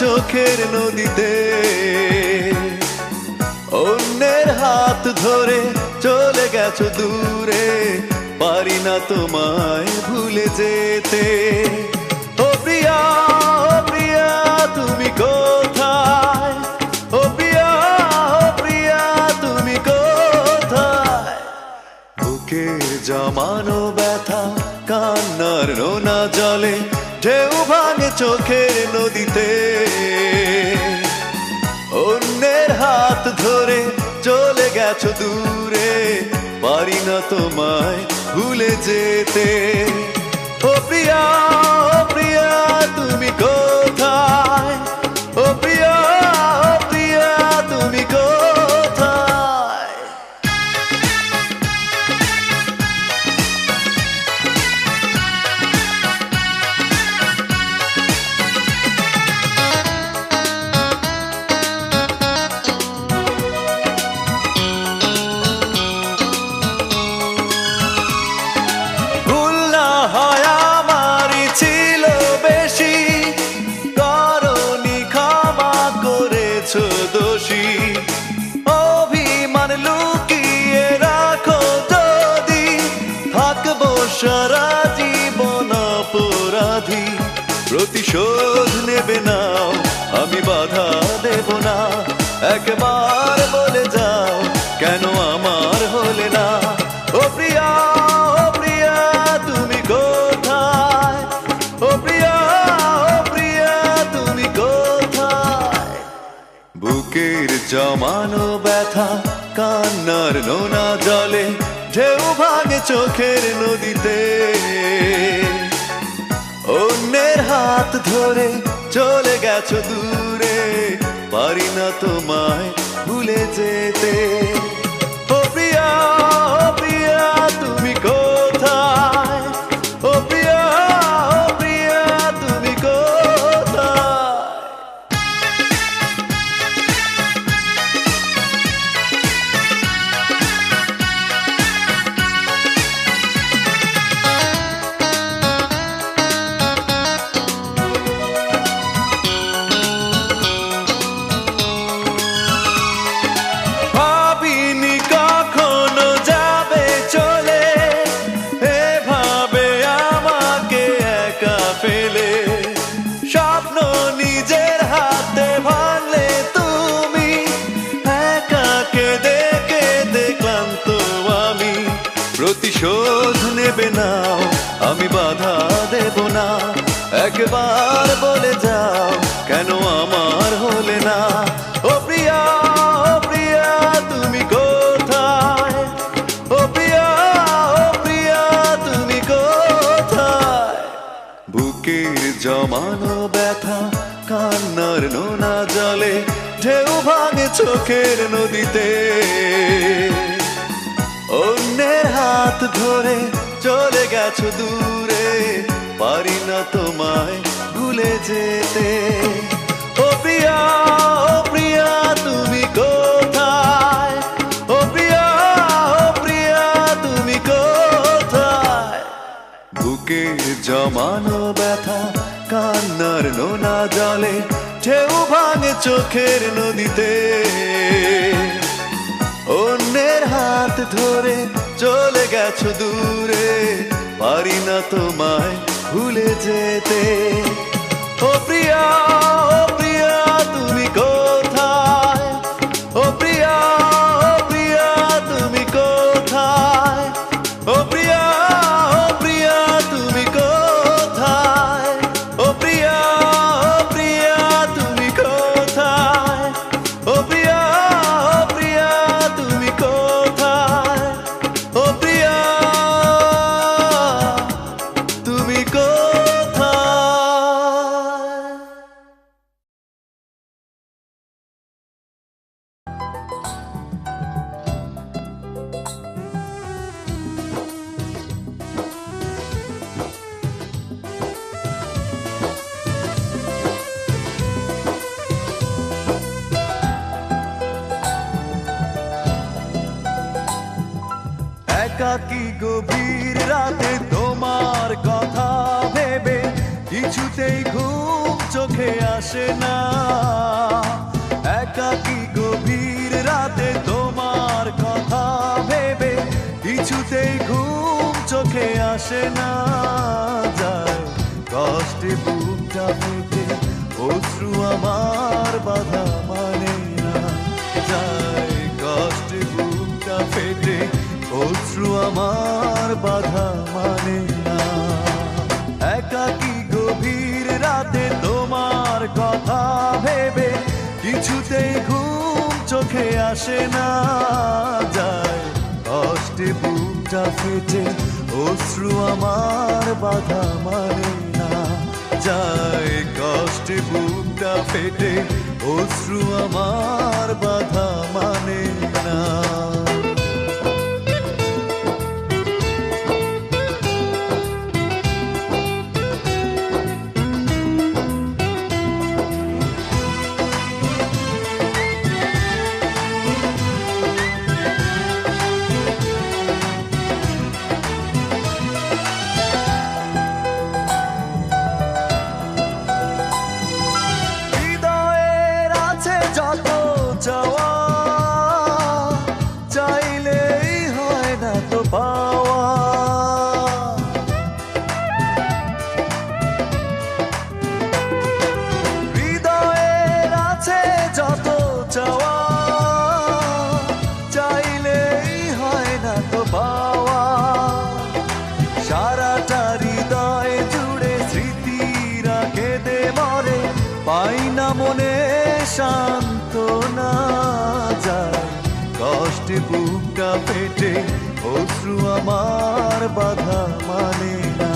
চোখের নদীতে। অন্যের হাত ধরে চলে গেছো দূরে, পারি না তোমায় ভুলে যেতে। ও প্রিয়া, ও প্রিয়া তুমি কোথায়? ও প্রিয়া, ও প্রিয়া তুমি কোথায়? বুকের জমানো ব্যথা কান্নার নোনা জলে, ঢেউ ভাঙে চোখের নদীতে। অন্যের হাত ধরে চলে গেছো দূরে, পারি না তোমায় ভুলে যেতে। ও প্রিয়া, ও প্রিয়া তুমি কোথায়? ও প্রিয়া, ও প্রিয়া তুমি কোথায়? দোষী অভিমান লুকিয়ে রাখো যদি, থাকবো সারা জীবন অপরাধী। প্রতিশোধ নেবে নাও, আমি বাধা দেব না। একবার বলে যাও, কেন আমার হলে না? ও প্রিয়া, ও প্রিয়া তুমি কোথায়? ও প্রিয়া, ও প্রিয়া তুমি কোথায়? বুকের জমানো ব্যথা কান্নার নোনা জলে, ঢেউ ভাঙে চোখের নদীতে। অন্যের হাত ধরে চলে গেছো দূরে, পারি না তোমায় ভুলে যেতে। ও প্রিয়া, ও প্রিয়া তুমি কোথায়? ও প্রিয়া, ও প্রিয়া তুমি কোথায়? স্বপ্ন নিজের হাতে ভাঙলে তুমি, একা কেঁদে কেঁদে ক্লান্ত আমি। প্রতিশোধ নেবে নাও, আমি বাধা দেব না। একবার বলে যাও, কেন আমার হলে না? ও প্রিয়া, ও প্রিয়া তুমি কোথায়? ও প্রিয়া, ও প্রিয়া তুমি কোথায়? বুকের জমানো ব্যথা কান্নার নোনা জলে, ঢেউ ভাঙে চোখের নদীতে। অন্যের হাত ধরে চলে গেছো দূরে, পারি না তোমায় ভুলে যেতে। ও প্রিয়া, ও প্রিয়া তুমি কোথায়? ও প্রিয়া, ও প্রিয়া তুমি কোথায়? বুকের জমানো ব্যথা কান্নার নোনা জলে, ঢেউ ভাঙে চোখের নদীতে। অন্যের হাত ধরে চলে গেছো দূরে, পারি না তোমায় ভুলে যেতে। ও প্রিয়া, ও প্রিয়া তুমি কোথায়? ও প্রিয়া, ও প্রিয়া তুমি কোথায়? ও প্রিয়া, ও প্রিয়া তুমি কোথায়? ও প্রিয়া, ও প্রিয়া তুমি কোথায়? ও প্রিয়া, ও প্রিয়া তুমি কোথায়? ও প্রিয়া তুমি কোথায়? আসে না। একাকী গভীর রাতে তোমার কথা ভেবে কিছুতেই ঘুম চোখে আসে না। যায় কষ্টে বুকটা ফেটে অশ্রু আমার বাধা মানে না। যায় কষ্টে বুকটা ফেটে অশ্রু আমার বাধা মানে না। একাকী গভীর রাতে তোমার কথা ভেবে কিছুতেই ঘুম চোখে আসে না। যায় কষ্টে বুকটা ফেটে অশ্রু আমার বাধা মানে না। যায় কষ্টে বুকটা ফেটে অশ্রু আমার বাধা মানে না। মনে শান্ত না। যায় কষ্টে বুকটা ফেটে অশ্রু আমার বাধা মানে না।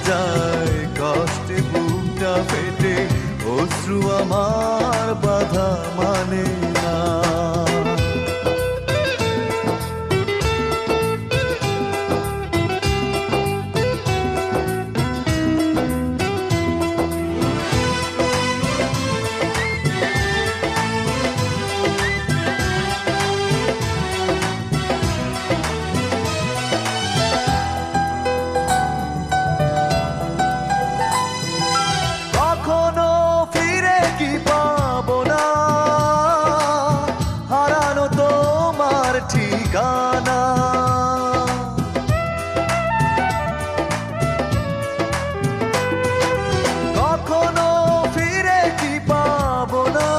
যায় কষ্টে বুকটা ফেটে অশ্রু আমার বাধা মানে না। ঠিকানা কখনো ফিরে কি পাবো না।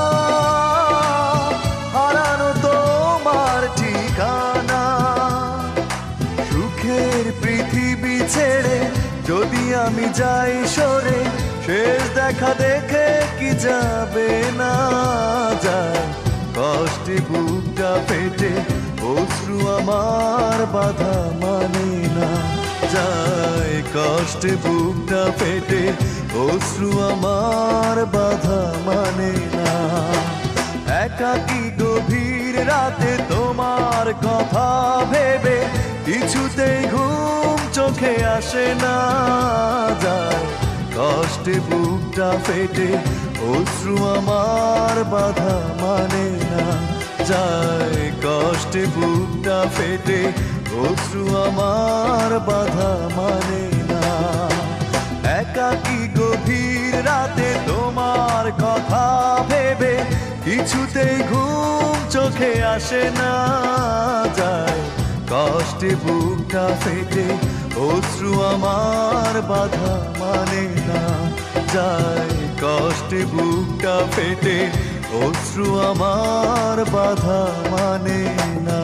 হারানো তোমার ঠিকানা। সুখের পৃথিবী ছেড়ে যদি আমি যাই সরে, শেষ দেখা দেখে কি যাবে না। যায় কষ্টে বুকটা ফেটে অশ্রু আমার বাধা মানে না। যায় কষ্টে বুকটা ফেটে অশ্রু আমার বাধা মানে না। একাকী গভীর রাতে তোমার কথা ভেবে কিছুতেই ঘুম চোখে আসে না। যায় কষ্টে বুকটা ফেটে অশ্রু আমার বাধা মানে না। যায় কষ্টে বুকটা ফেটে অশ্রু আমার বাধা মানে না। একাকী গভীর রাতে তোমার কথা ভেবে কিছুতেই ঘুম চোখে আসে না। যায় কষ্টে বুকটা ফেটে অশ্রু আমার বাধা মানে না। যায় কষ্টে বুকটা ফেটে অশ্রু আমার বাধা মানে না।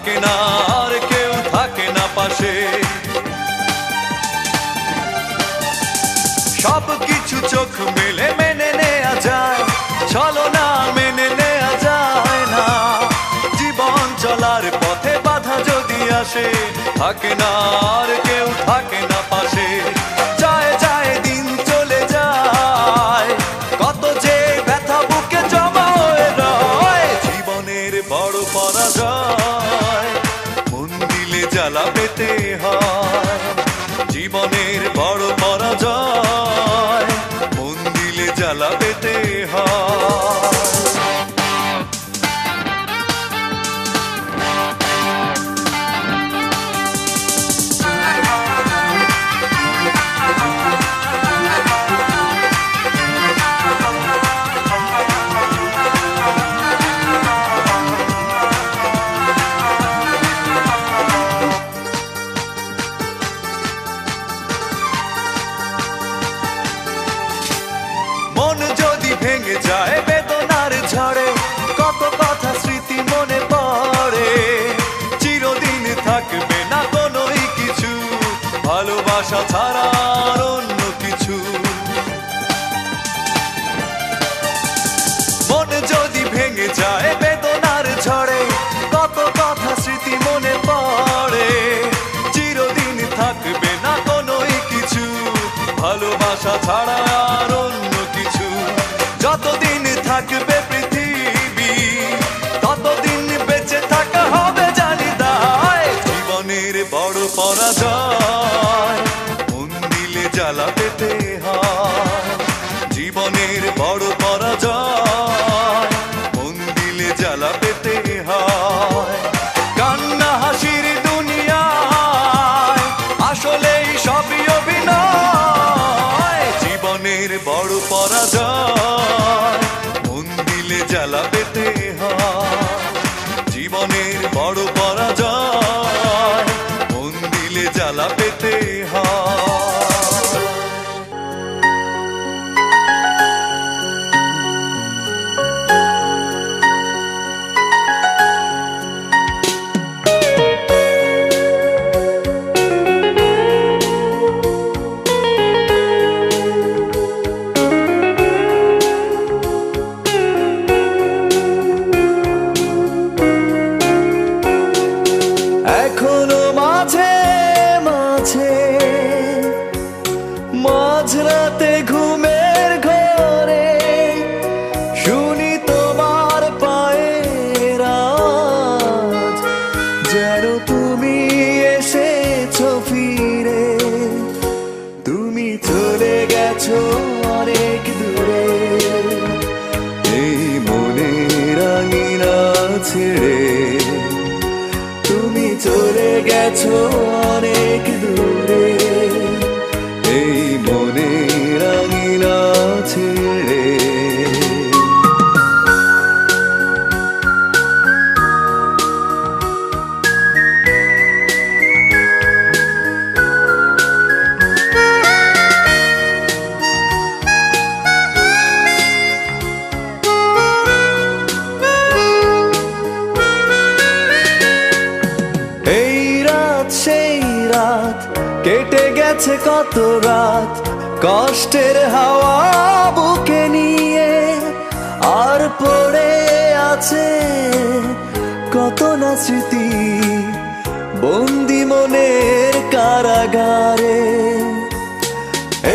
থাকে না আর কেউ থাকে না পাশে। সব কিছু চোখ মেলে মেনে নেয়া যায়, ছলনা মেনে নেয়া যায় না। জীবন চলার পথে বাধা যদি আসে, থাকে না আর কেউ থাকে না পাশে। যায় যায় দিন চলে যায়, কত যে ব্যথা বুকে জমা হয়ে রয়। জীবনের বড় পরাজয়, মন দিলে জ্বালা পেতে হয়। জীবনের বড় পরাজয়, মন দিলে জ্বালা পেতে হয়। মন যদি ভেঙে যায় বেদনার ঝড়ে, কত কথা স্মৃতি মনে পড়ে। চিরদিন থাকবে না কোনোই কিছু, ভালোবাসা ছাড়া আর অন্য কিছু। মন যদি ভেঙে যায় বেদনার ঝড়ে, কত কথা স্মৃতি মনে পড়ে। চিরদিন থাকবে না কোনোই কিছু, ভালোবাসা ছাড়া আর অন্য কিছু। যতদিন থাকবে পৃথিবী, ততদিন বেঁচে থাকা হবে জানি দায়। জীবনের বড় পরাজয়, মন দিলে জ্বালা পেতে হয়। জীবনের বড় পরাজয়, মন দিলে জ্বালা পেতে হয়। কান্না হাসির দুনিয়ায় আসলেই সবই অভিনয়। জীবনের বড় পরাজয়, মন দিলে জ্বালা পেতে হয়। জীবনের বড় পরাজয়, মন দিলে জ্বালা পেতে হয়। এখনো মাঝে মাঝে মাঝরাতে ঘুমের ঘরে শুনি তোমার পায়ের আওয়াজ, যেন তুমি এসেছো ফিরে। তুমি চলে গেছো অনেক দূরে, এই মনের আঙিনা ছেড়ে। তুমি চলে গেছো অনেক দূরে, এই মনের আঙিনা ছেড়ে। এই রাত সেই রাত, কেটে গেছে কত রাত কষ্টের হাওয়া বুকে নিয়ে। আর পড়ে আছে কত না স্মৃতি বন্দি মনের কারাগারে।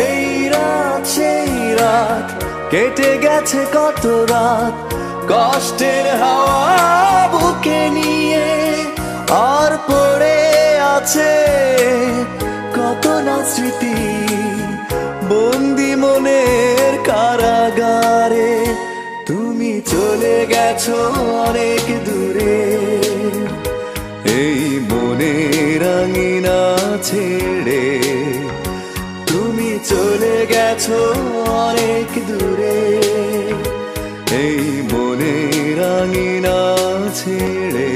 এই রাত সেই রাত, কেটে গেছে কত রাত কষ্টের হাওয়া বুকে নিয়ে। আর পড়ে আছে কত না স্মৃতি বন্দি মনের কারাগারে। তুমি চলে গেছো অনেক দূরে, এই মনের আঙিনা ছেড়ে। তুমি চলে গেছো অনেক দূরে, এই মনের আঙিনা ছেড়ে।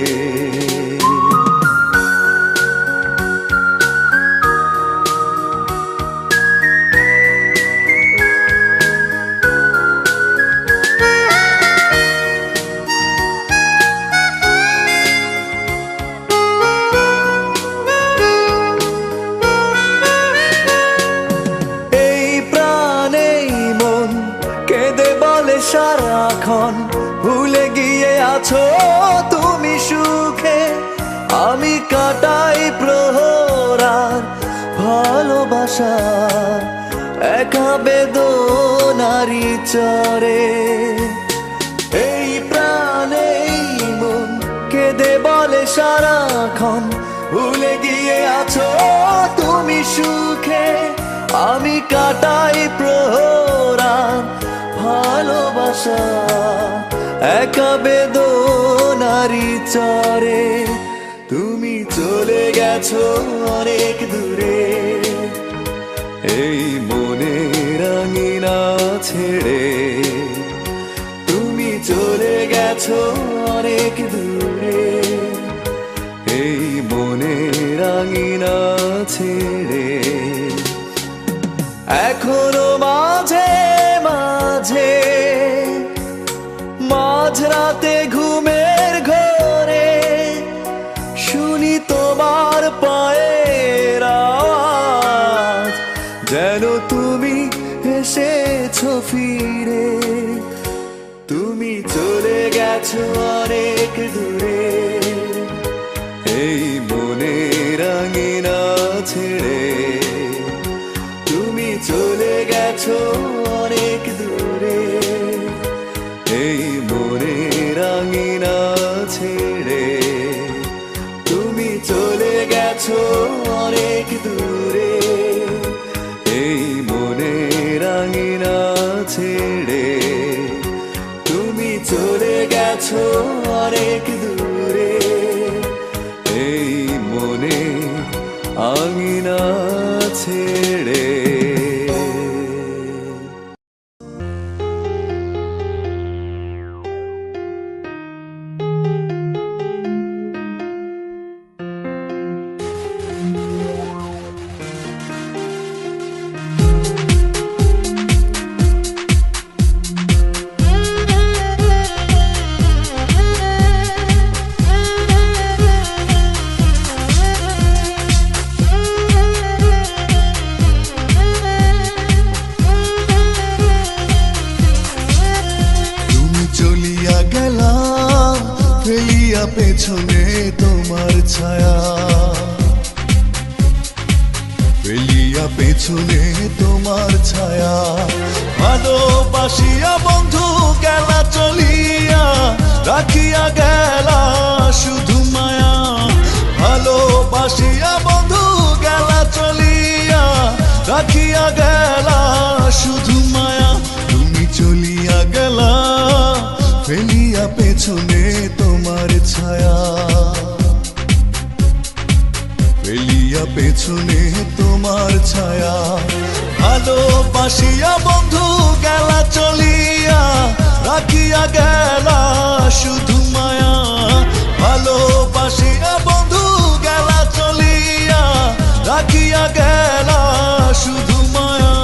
সারাক্ষণ ভুলে গিয়ে আছো তুমি সুখে, আমি কাটাই প্রহর আর ভালোবাসা একা বেদনারি চরে। এই প্রাণে মন কেঁদে বলে সারাক্ষণ ভুলে গিয়ে আছো তুমি সুখে, আমি কাটাই প্রহর আর ভালোবাসা একা বেদনারি চরে। তুমি চলে গেছো অনেক দূরে, এই মনের আঙিনা ছেড়ে। তুমি চলে গেছো অনেক দূরে, এই মনের আঙিনা ছেড়ে। এখনো মাঝে মাঝে মাঝরাতে ঘুমের ঘরে শুনি তোমার পায়ের আওয়াজ, যেন তুমি এসেছো ফিরে। তুমি চলে গেছো অনেক দূরে, এই মনের আঙিনা ছেড়ে। তুমি চলে গেছো অনেক দূরে, এই মনের আঙিনা ছেড়ে। তুমি চলে গেছো অনেক দূরে, এই মনের আঙিনা ছেড়ে। তুমি চলে গেছো অনেক দূরে, এই মনে আঙিনা ছেড়ে। পেছনে তোমার ছায়া, ফেলিয়া পেছনে তোমার ছায়া। ভালোবাসিয়া বন্ধু গেলা চলিয়া, রাখিয়া গেলা শুধু মায়া। ভালোবাসিয়া বন্ধু গেলা চলিয়া, রাখিয়া গেলা শুধু মায়া। তুমি চলিয়া গেলা ফেলিয়া পেছনে তোমার ছায়া, ফেলিয়া পেছনে তোমার ছায়া। ভালোবাসিয়া বন্ধু গেলা চলিয়া, রাখিয়া গেলা শুধু মায়া। ভালোবাসিয়া বন্ধু গেলা চলিয়া, রাখিয়া গেলা শুধু মায়া।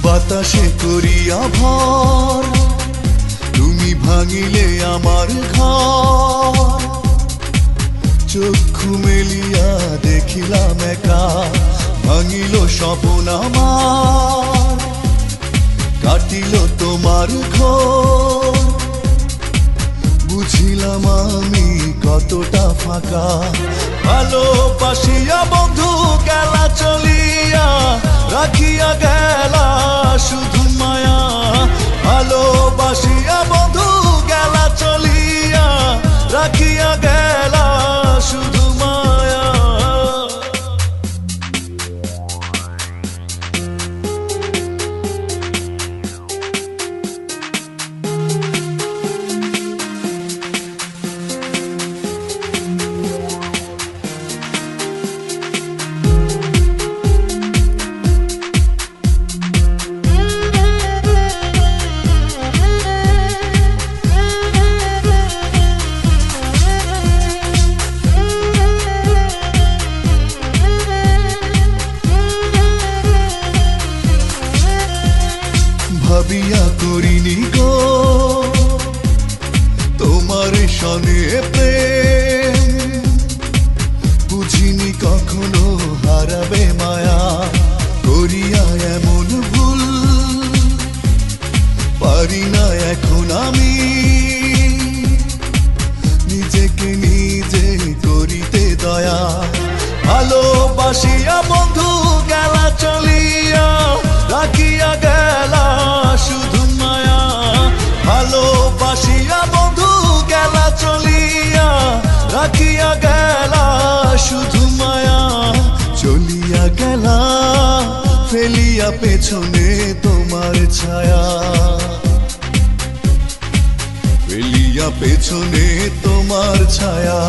বাতাসে করিয়া ভর তুমি ভাঙিলে আমার ঘর। চক্ষু মেলিয়া দেখিলাম একা, ভাঙিল স্বপ্ন আমার। কাটিল তোমার ঘোর, বুঝিলাম আমি কতটা ফাঁকা। ভালোবাসিয়া বন্ধু গেলা চলিয়া, রাখিয়া গেলা শুধু মায়া। ভালোবাসিয়া বন্ধু গেলা চলিয়া, রাখিয়া গেলা শুধু মায়া। ভাবিয়া করিনি গো তোমার সনে প্রেম, বুঝিনি কখনো হারাবে মায়া, করিয়া এমন ভুল পারি না এখন আমি নিজেকে নিজে করিতে দয়া। ভালোবাসিয়া বন্ধু গেলা চলিয়া, রাখিয়া গেলা শুধু মায়া। ভালোবাসিয়া বন্ধু গেলা চলিয়া, রাখিয়া গেলা শুধু মায়া। চলিয়া গেলা ফেলিয়া পেছনে তোমার ছায়া, ফেলিয়া পেছনে তোমার ছায়া।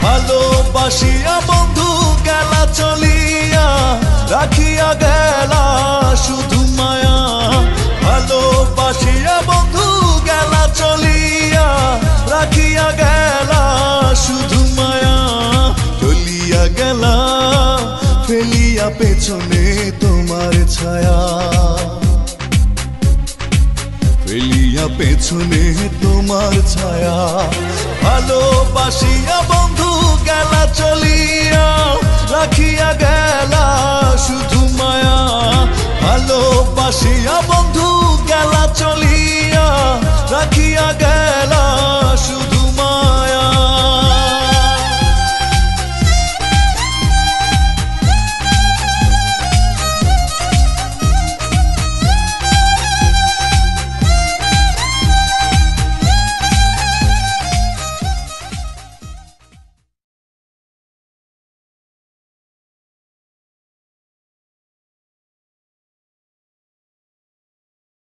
ভালোবাসিয়া বন্ধু গেলা চলিয়া, রাখিয়া গেলা শুধু মায়া। ভালোবাসিয়া বন্ধু গেলা চলিয়া, রাখিয়া গেলা শুধু মায়া। চলিয়া গেলা ফেলিয়া পেছনে তোমার ছায়া, ফেলিয়া পেছনে তোমার ছায়া। ভালোবাসিয়া বন্ধু গেলা চলিয়া, রাখিয়া গেলা